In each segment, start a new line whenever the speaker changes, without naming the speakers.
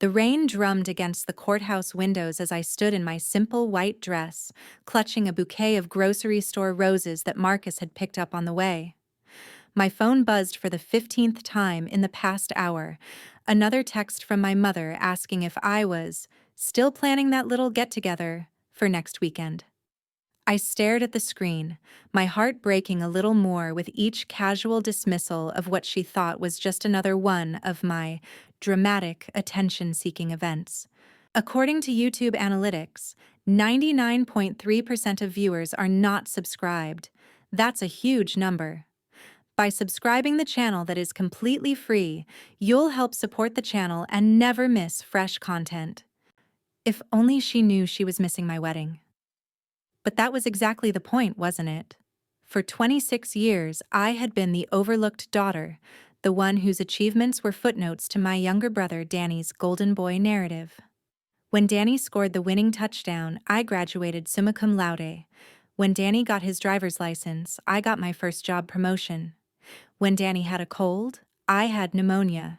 The rain drummed against the courthouse windows as I stood in my simple white dress, clutching a bouquet of grocery store roses that Marcus had picked up on the way. My phone buzzed for the 15th time in the past hour, another text from my mother asking if I was still planning that little get-together for next weekend. I stared at the screen, my heart breaking a little more with each casual dismissal of what she thought was just another one of my dramatic attention-seeking events. According to YouTube analytics, 99.3% of viewers are not subscribed. That's a huge number. By subscribing the channel that is completely free, you'll help support the channel and never miss fresh content. If only she knew she was missing my wedding. But that was exactly the point, wasn't it? For 26 years, I had been the overlooked daughter, the one whose achievements were footnotes to my younger brother Danny's golden boy narrative. When Danny scored the winning touchdown, I graduated summa cum laude. When Danny got his driver's license, I got my first job promotion. When Danny had a cold, I had pneumonia.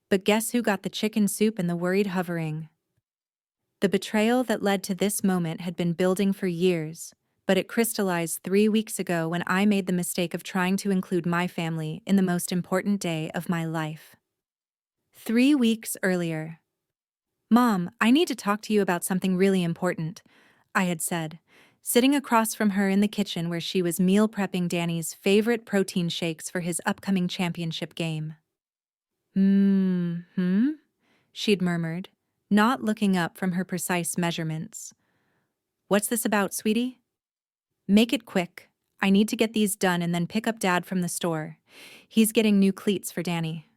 But guess who got the chicken soup and the worried hovering? The betrayal that led to this moment had been building for years, but it crystallized 3 weeks ago when I made the mistake of trying to include my family in the most important day of my life. 3 weeks earlier. "Mom, I need to talk to you about something really important," I had said, sitting across from her in the kitchen where she was meal prepping Danny's favorite protein shakes for his upcoming championship game. She'd murmured, not looking up from her precise measurements. "What's this about, sweetie?" "Make it quick. I need to get these done and then pick up Dad from the store. He's getting new cleats for Danny."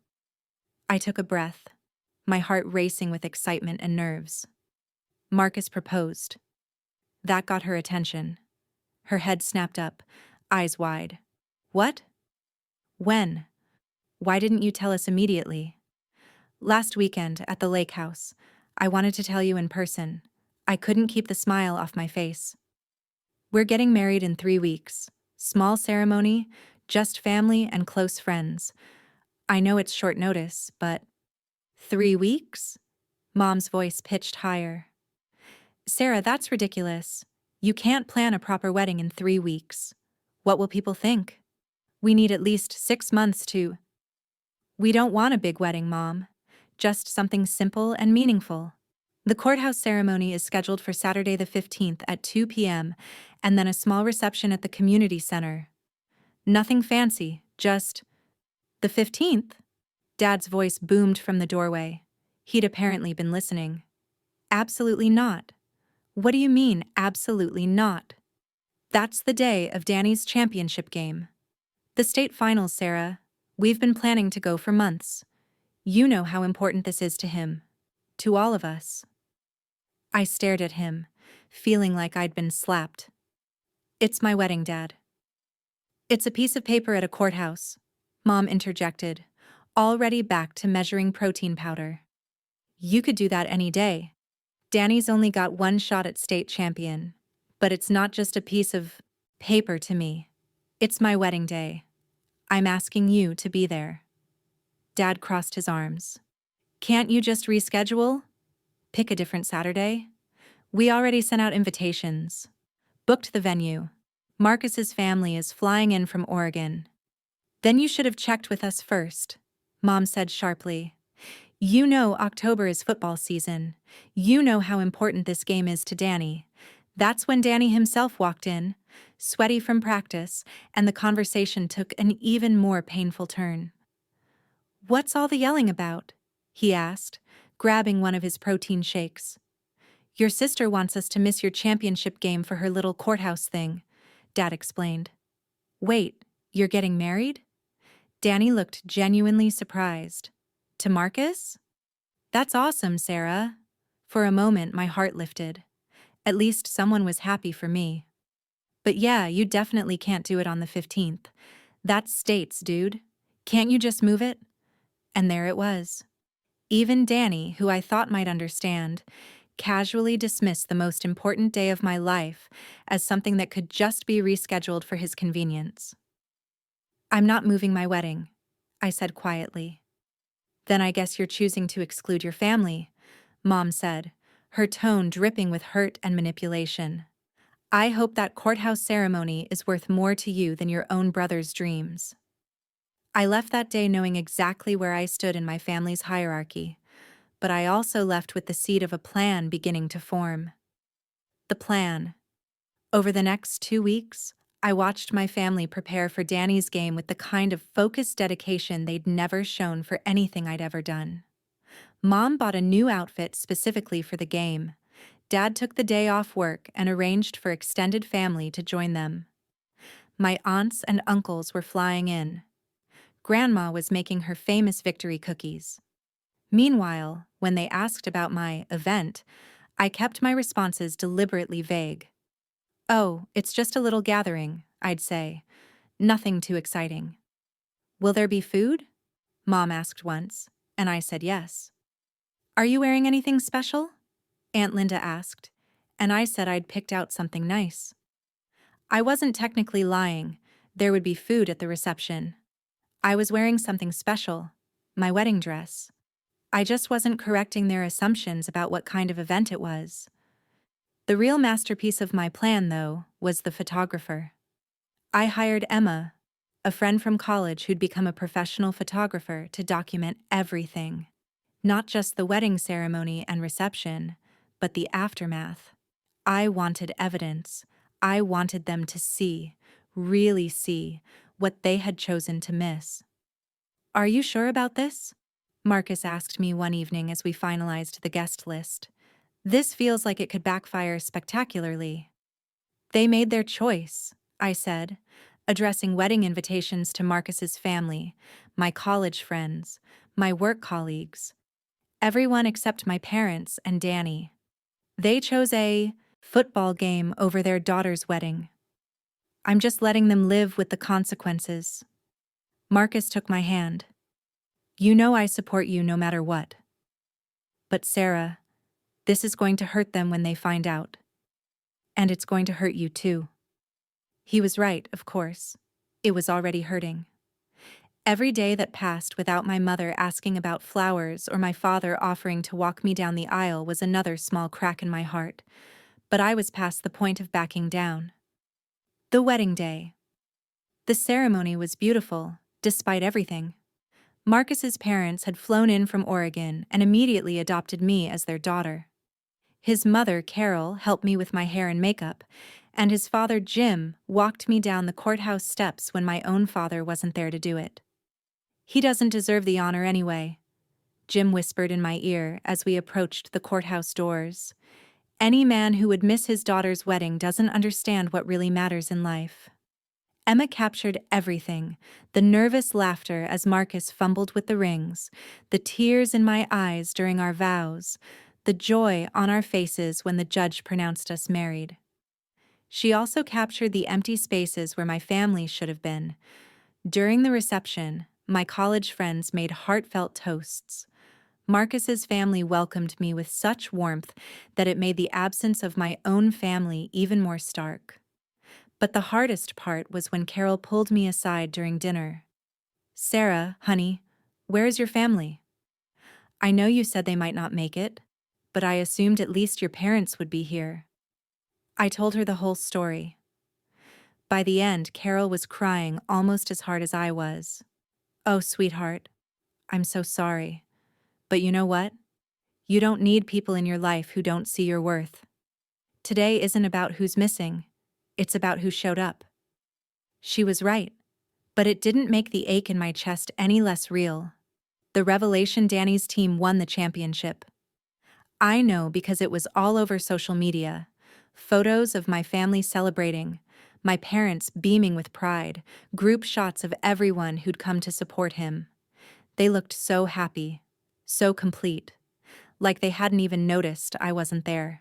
I took a breath, my heart racing with excitement and nerves. Marcus proposed. That got her attention. Her head snapped up, eyes wide. "What? When? Why didn't you tell us immediately?" "Last weekend at the lake house. I wanted to tell you in person. I couldn't keep the smile off my face. We're getting married in 3 weeks. Small ceremony, just family and close friends. I know it's short notice, but..." "3 weeks?" Mom's voice pitched higher. "Sarah, that's ridiculous. You can't plan a proper wedding in 3 weeks. What will people think? We need at least 6 months to..." "We don't want a big wedding, Mom. Just something simple and meaningful. The courthouse ceremony is scheduled for Saturday the 15th at 2 p.m., and then a small reception at the community center. Nothing fancy, just..." "The 15th?" Dad's voice boomed from the doorway. He'd apparently been listening. "Absolutely not." "What do you mean, absolutely not?" "That's the day of Danny's championship game. The state finals, Sarah. We've been planning to go for months. You know how important this is to him. To all of us." I stared at him, feeling like I'd been slapped. "It's my wedding, Dad." "It's a piece of paper at a courthouse," Mom interjected, already back to measuring protein powder. "You could do that any day. Danny's only got one shot at state champion. But it's not just a piece of paper to me. It's my wedding day. I'm asking you to be there." Dad crossed his arms. "Can't you just reschedule? Pick a different Saturday? We already sent out invitations. Booked the venue. Marcus's family is flying in from Oregon." "Then you should have checked with us first," Mom said sharply. "You know October is football season. You know how important this game is to Danny." That's when Danny himself walked in, sweaty from practice, and the conversation took an even more painful turn. "What's all the yelling about?" he asked, grabbing one of his protein shakes. "Your sister wants us to miss your championship game for her little courthouse thing," Dad explained. "Wait, you're getting married?" Danny looked genuinely surprised. "To Marcus?" "That's awesome, Sarah." For a moment, my heart lifted. At least someone was happy for me. "But yeah, you definitely can't do it on the 15th. That's states, dude. Can't you just move it?" And there it was. Even Danny, who I thought might understand, casually dismissed the most important day of my life as something that could just be rescheduled for his convenience. "I'm not moving my wedding," I said quietly. "Then I guess you're choosing to exclude your family," Mom said, her tone dripping with hurt and manipulation. I hope that courthouse ceremony is worth more to you than your own brother's dreams. I left that day knowing exactly where I stood in my family's hierarchy, but I also left with the seed of a plan beginning to form. The plan. Over the next 2 weeks, I watched my family prepare for Danny's game with the kind of focused dedication they'd never shown for anything I'd ever done. Mom bought a new outfit specifically for the game. Dad took the day off work and arranged for extended family to join them. My aunts and uncles were flying in. Grandma was making her famous victory cookies. Meanwhile, when they asked about my event, I kept my responses deliberately vague. Oh, it's just a little gathering, I'd say. Nothing too exciting. Will there be food? Mom asked once, and I said yes. Are you wearing anything special? Aunt Linda asked, and I said I'd picked out something nice. I wasn't technically lying. There would be food at the reception. I was wearing something special, my wedding dress. I just wasn't correcting their assumptions about what kind of event it was. The real masterpiece of my plan, though, was the photographer. I hired Emma, a friend from college who'd become a professional photographer, to document everything. Not just the wedding ceremony and reception, but the aftermath. I wanted evidence. I wanted them to see, really see, what they had chosen to miss. Are you sure about this? Marcus asked me one evening as we finalized the guest list. This feels like it could backfire spectacularly. They made their choice, I said, addressing wedding invitations to Marcus's family, my college friends, my work colleagues, everyone except my parents and Danny. They chose a football game over their daughter's wedding. I'm just letting them live with the consequences. Marcus took my hand. You know I support you no matter what. But Sarah, this is going to hurt them when they find out. And it's going to hurt you too. He was right, of course. It was already hurting. Every day that passed without my mother asking about flowers or my father offering to walk me down the aisle was another small crack in my heart. But I was past the point of backing down. The wedding day. The ceremony was beautiful, despite everything. Marcus's parents had flown in from Oregon and immediately adopted me as their daughter. His mother, Carol, helped me with my hair and makeup, and his father, Jim, walked me down the courthouse steps when my own father wasn't there to do it. He doesn't deserve the honor anyway, Jim whispered in my ear as we approached the courthouse doors. Any man who would miss his daughter's wedding doesn't understand what really matters in life. Emma captured everything, the nervous laughter as Marcus fumbled with the rings, the tears in my eyes during our vows, the joy on our faces when the judge pronounced us married. She also captured the empty spaces where my family should have been. During the reception, my college friends made heartfelt toasts. Marcus's family welcomed me with such warmth that it made the absence of my own family even more stark. But the hardest part was when Carol pulled me aside during dinner. Sarah, honey, where is your family? I know you said they might not make it, but I assumed at least your parents would be here. I told her the whole story. By the end, Carol was crying almost as hard as I was. Oh, sweetheart, I'm so sorry. But you know what? You don't need people in your life who don't see your worth. Today isn't about who's missing. It's about who showed up. She was right, but it didn't make the ache in my chest any less real. The revelation: Danny's team won the championship. I know because it was all over social media. Photos of my family celebrating, my parents beaming with pride, group shots of everyone who'd come to support him. They looked so happy, so complete, like they hadn't even noticed I wasn't there.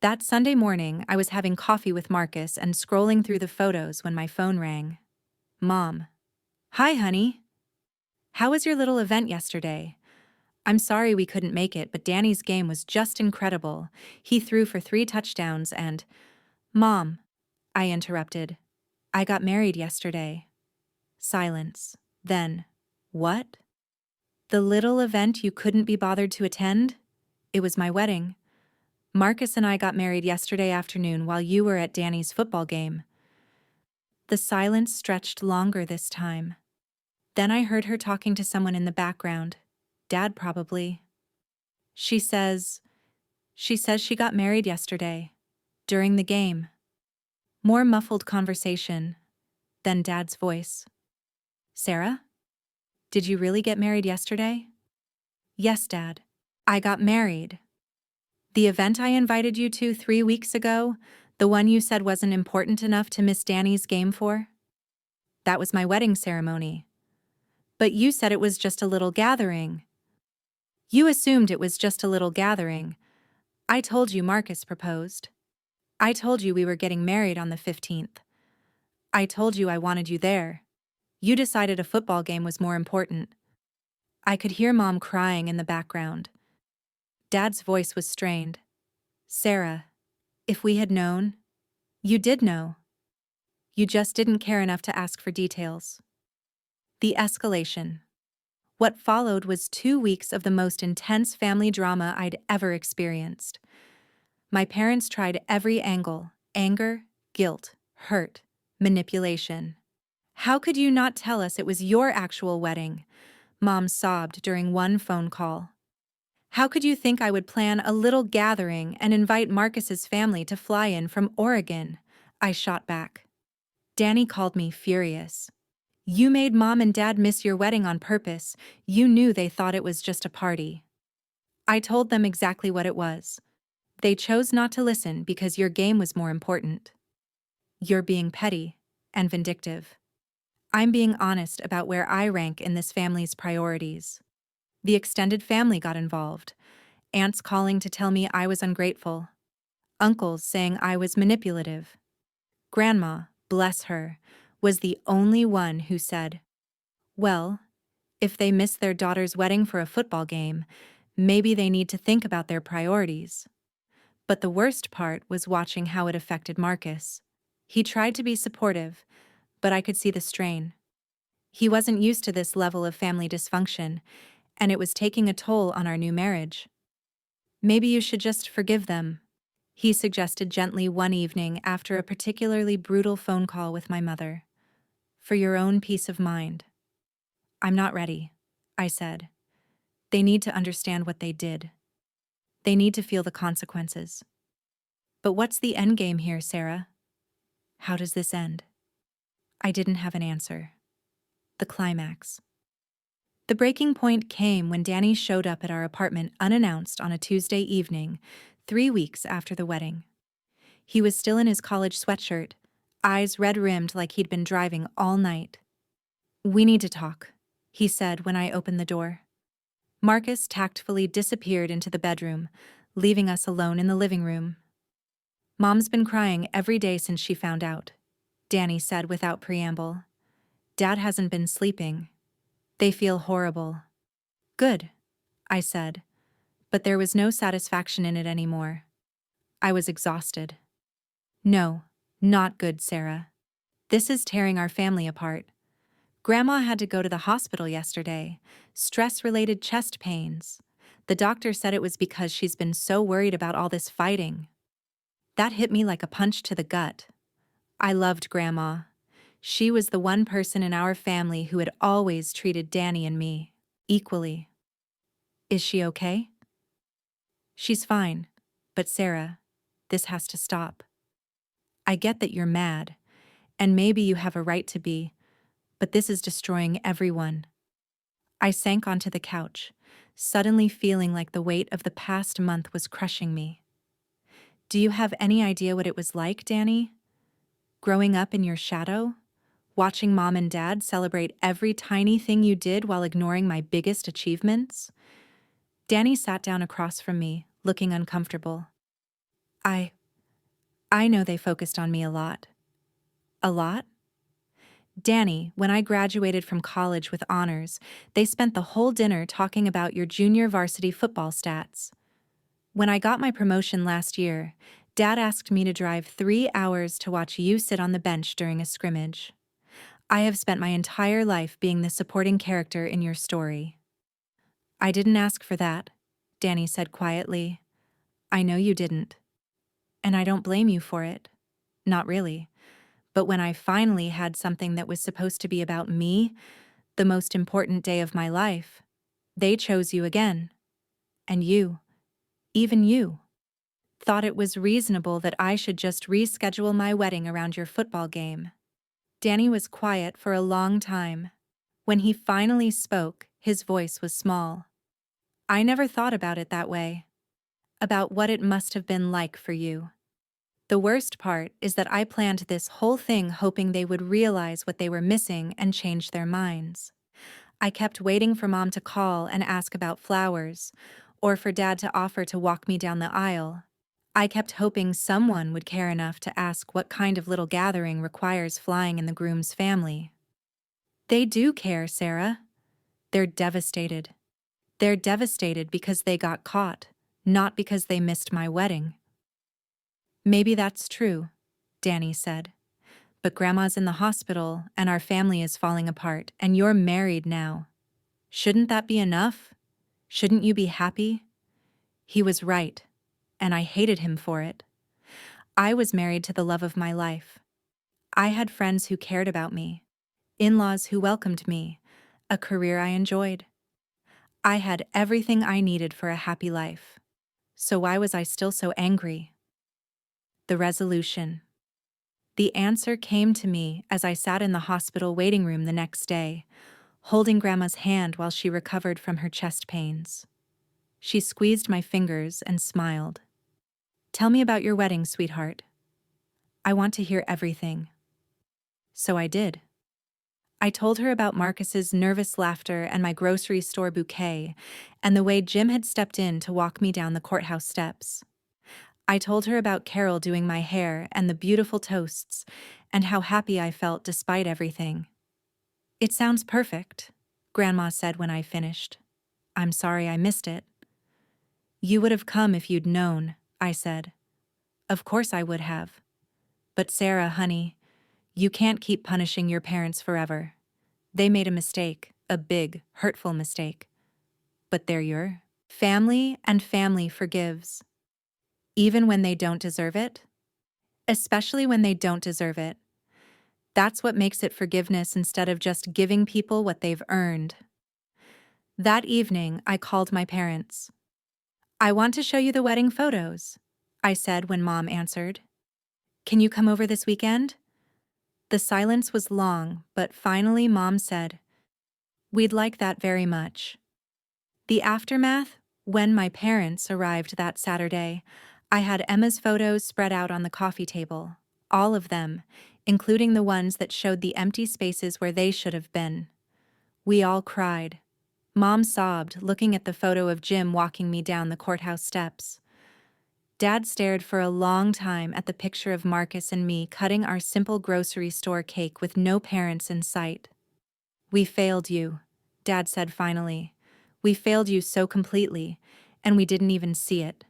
That Sunday morning, I was having coffee with Marcus and scrolling through the photos when my phone rang. Mom. Hi, honey. How was your little event yesterday? I'm sorry we couldn't make it, but Danny's game was just incredible. He threw for 3 touchdowns and… Mom, I interrupted. I got married yesterday. Silence. Then, what? The little event you couldn't be bothered to attend? It was my wedding. Marcus and I got married yesterday afternoon while you were at Danny's football game. The silence stretched longer this time. Then I heard her talking to someone in the background. Dad, probably. She says she got married yesterday. During the game. More muffled conversation. Then Dad's voice. Sarah? Did you really get married yesterday? Yes, Dad. I got married. The event I invited you to 3 weeks ago, the one you said wasn't important enough to miss Danny's game for? That was my wedding ceremony. But you said it was just a little gathering. You assumed it was just a little gathering. I told you Marcus proposed. I told you we were getting married on the 15th. I told you I wanted you there. You decided a football game was more important. I could hear Mom crying in the background. Dad's voice was strained. Sarah, if we had known. You did know. You just didn't care enough to ask for details. The escalation. What followed was 2 weeks of the most intense family drama I'd ever experienced. My parents tried every angle: anger, guilt, hurt, manipulation. How could you not tell us it was your actual wedding? Mom sobbed during one phone call. How could you think I would plan a little gathering and invite Marcus's family to fly in from Oregon? I shot back. Danny called me furious. You made Mom and Dad miss your wedding on purpose. You knew they thought it was just a party. I told them exactly what it was. They chose not to listen because your game was more important. You're being petty and vindictive. I'm being honest about where I rank in this family's priorities. The extended family got involved. Aunts calling to tell me I was ungrateful. Uncles saying I was manipulative. Grandma, bless her, was the only one who said, well, if they miss their daughter's wedding for a football game, maybe they need to think about their priorities. But the worst part was watching how it affected Marcus. He tried to be supportive, but I could see the strain. He wasn't used to this level of family dysfunction, and it was taking a toll on our new marriage. Maybe you should just forgive them, he suggested gently one evening after a particularly brutal phone call with my mother. For your own peace of mind. I'm not ready, I said. They need to understand what they did. They need to feel the consequences. But what's the end game here, Sarah? How does this end? I didn't have an answer. The climax. The breaking point came when Danny showed up at our apartment unannounced on a Tuesday evening, 3 weeks after the wedding. He was still in his college sweatshirt, eyes red-rimmed like he'd been driving all night. We need to talk, he said when I opened the door. Marcus tactfully disappeared into the bedroom, leaving us alone in the living room. Mom's been crying every day since she found out, Danny said without preamble. Dad hasn't been sleeping. They feel horrible. Good, I said, but there was no satisfaction in it anymore. I was exhausted. No, not good, Sarah. This is tearing our family apart. Grandma had to go to the hospital yesterday. Stress-related chest pains. The doctor said it was because she's been so worried about all this fighting. That hit me like a punch to the gut. I loved Grandma. She was the one person in our family who had always treated Danny and me equally. Is she okay? She's fine, but Sarah, this has to stop. I get that you're mad, and maybe you have a right to be, but this is destroying everyone. I sank onto the couch, suddenly feeling like the weight of the past month was crushing me. Do you have any idea what it was like, Danny? Growing up in your shadow? Watching Mom and Dad celebrate every tiny thing you did while ignoring my biggest achievements? Danny sat down across from me, looking uncomfortable. I know they focused on me a lot. A lot? Danny, when I graduated from college with honors, they spent the whole dinner talking about your junior varsity football stats. When I got my promotion last year, Dad asked me to drive 3 hours to watch you sit on the bench during a scrimmage. I have spent my entire life being the supporting character in your story. I didn't ask for that, Danny said quietly. I know you didn't. And I don't blame you for it. Not really. But when I finally had something that was supposed to be about me, the most important day of my life, they chose you again. And you, even you, thought it was reasonable that I should just reschedule my wedding around your football game. Danny was quiet for a long time. When he finally spoke, his voice was small. I never thought about it that way. About what it must have been like for you. The worst part is that I planned this whole thing hoping they would realize what they were missing and change their minds. I kept waiting for Mom to call and ask about flowers, or for Dad to offer to walk me down the aisle. I kept hoping someone would care enough to ask what kind of little gathering requires flying in the groom's family. They do care, Sarah. They're devastated. They're devastated because they got caught, not because they missed my wedding. Maybe that's true, Danny said. But Grandma's in the hospital and our family is falling apart and you're married now. Shouldn't that be enough? Shouldn't you be happy? He was right, and I hated him for it. I was married to the love of my life. I had friends who cared about me, in-laws who welcomed me, a career I enjoyed. I had everything I needed for a happy life. So why was I still so angry? The resolution. The answer came to me as I sat in the hospital waiting room the next day, holding Grandma's hand while she recovered from her chest pains. She squeezed my fingers and smiled. Tell me about your wedding, sweetheart. I want to hear everything. So I did. I told her about Marcus's nervous laughter and my grocery store bouquet, and the way Jim had stepped in to walk me down the courthouse steps. I told her about Carol doing my hair and the beautiful toasts, and how happy I felt despite everything. It sounds perfect, Grandma said when I finished. I'm sorry I missed it. You would have come if you'd known, I said. Of course I would have. But Sarah, honey, you can't keep punishing your parents forever. They made a mistake, a big, hurtful mistake. But they're your family, and family forgives. Even when they don't deserve it? Especially when they don't deserve it. That's what makes it forgiveness instead of just giving people what they've earned. That evening, I called my parents. I want to show you the wedding photos, I said when Mom answered. Can you come over this weekend? The silence was long, but finally Mom said, We'd like that very much. The aftermath, when my parents arrived that Saturday, I had Emma's photos spread out on the coffee table, all of them, including the ones that showed the empty spaces where they should have been. We all cried. Mom sobbed, looking at the photo of Jim walking me down the courthouse steps. Dad stared for a long time at the picture of Marcus and me cutting our simple grocery store cake with no parents in sight. We failed you, Dad said finally. We failed you so completely, and we didn't even see it.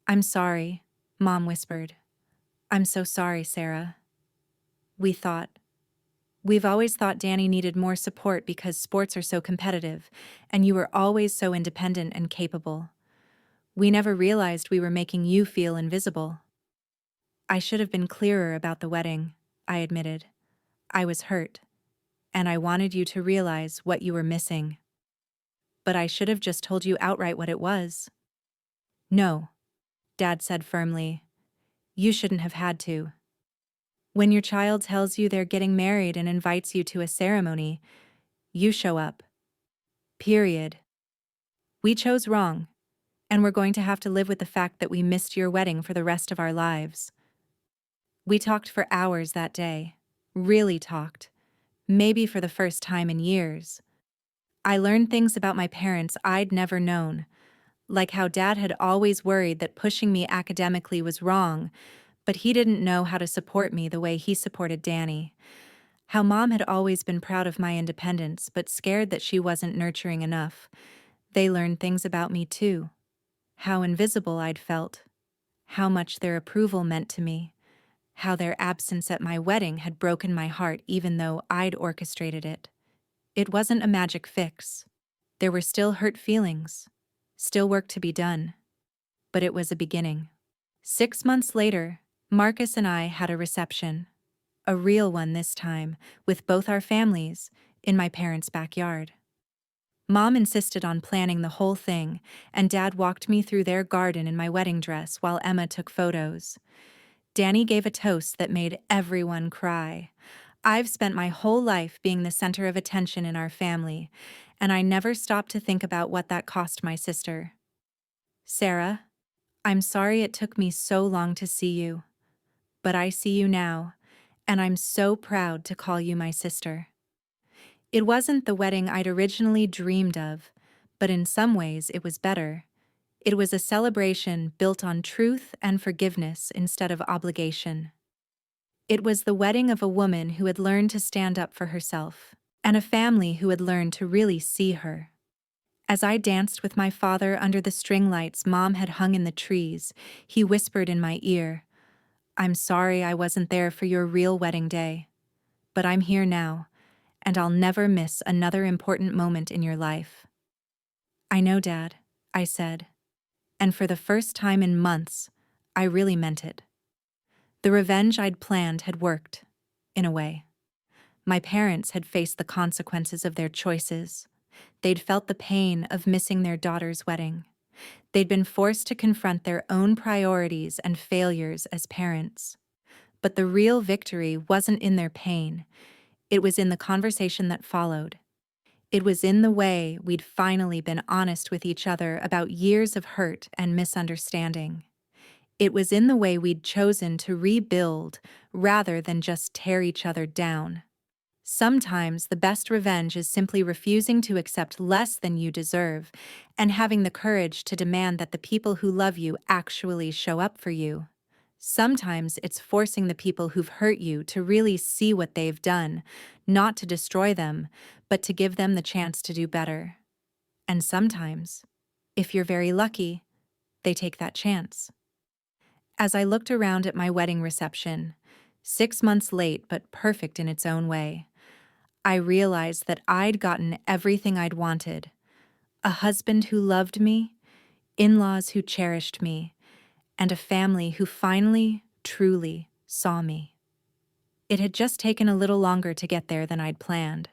I'm sorry, Mom whispered. I'm so sorry, Sarah. We've always thought Danny needed more support because sports are so competitive, and you were always so independent and capable. We never realized we were making you feel invisible. I should have been clearer about the wedding, I admitted. I was hurt, and I wanted you to realize what you were missing. But I should have just told you outright what it was. No, Dad said firmly. You shouldn't have had to. When your child tells you they're getting married and invites you to a ceremony, you show up. Period. We chose wrong, and we're going to have to live with the fact that we missed your wedding for the rest of our lives. We talked for hours that day. Really talked. Maybe for the first time in years. I learned things about my parents I'd never known, like how Dad had always worried that pushing me academically was wrong, but he didn't know how to support me the way he supported Danny. How Mom had always been proud of my independence but scared that she wasn't nurturing enough. They learned things about me too. How invisible I'd felt. How much their approval meant to me. How their absence at my wedding had broken my heart even though I'd orchestrated it. It wasn't a magic fix. There were still hurt feelings. Still work to be done. But it was a beginning. 6 months later, Marcus and I had a reception. A real one this time, with both our families, in my parents' backyard. Mom insisted on planning the whole thing, and Dad walked me through their garden in my wedding dress while Emma took photos. Danny gave a toast that made everyone cry. I've spent my whole life being the center of attention in our family, and I never stopped to think about what that cost my sister. Sarah, I'm sorry it took me so long to see you. But I see you now, and I'm so proud to call you my sister. It wasn't the wedding I'd originally dreamed of, but in some ways it was better. It was a celebration built on truth and forgiveness instead of obligation. It was the wedding of a woman who had learned to stand up for herself, and a family who had learned to really see her. As I danced with my father under the string lights Mom had hung in the trees, he whispered in my ear, "I'm sorry I wasn't there for your real wedding day. But I'm here now, and I'll never miss another important moment in your life." "I know, Dad," I said. And for the first time in months, I really meant it. The revenge I'd planned had worked, in a way. My parents had faced the consequences of their choices. They'd felt the pain of missing their daughter's wedding. They'd been forced to confront their own priorities and failures as parents. But the real victory wasn't in their pain. It was in the conversation that followed. It was in the way we'd finally been honest with each other about years of hurt and misunderstanding. It was in the way we'd chosen to rebuild rather than just tear each other down. Sometimes the best revenge is simply refusing to accept less than you deserve and having the courage to demand that the people who love you actually show up for you. Sometimes it's forcing the people who've hurt you to really see what they've done, not to destroy them, but to give them the chance to do better. And sometimes, if you're very lucky, they take that chance. As I looked around at my wedding reception, 6 months late but perfect in its own way, I realized that I'd gotten everything I'd wanted. A husband who loved me, in-laws who cherished me, and a family who finally, truly saw me. It had just taken a little longer to get there than I'd planned.